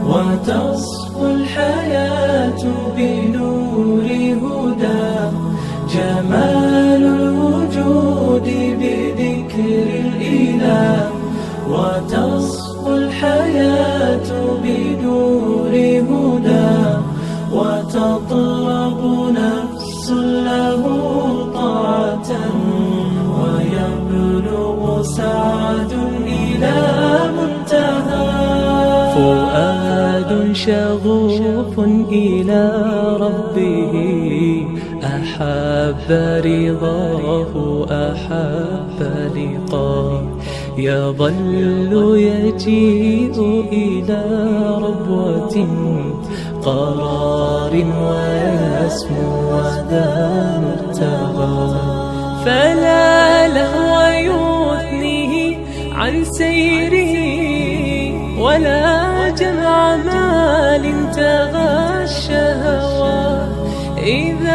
وتصفو الحياة بنور هدى، جمال الوجود بذكر الإله. وتصفو الحياة بنور هدى، وتطلب نفس له طاعة، ويبلغ سعد إلى منتهى. فؤاد شغوف إلى ربه، أحب رضاه أحب لقاه. يظل يجيء إلى ربوة قرار، ويسمو وذا مرتغى. فلا لهو يثنيه عن سيره، ولا جمع مال تغى الشهوات. إذا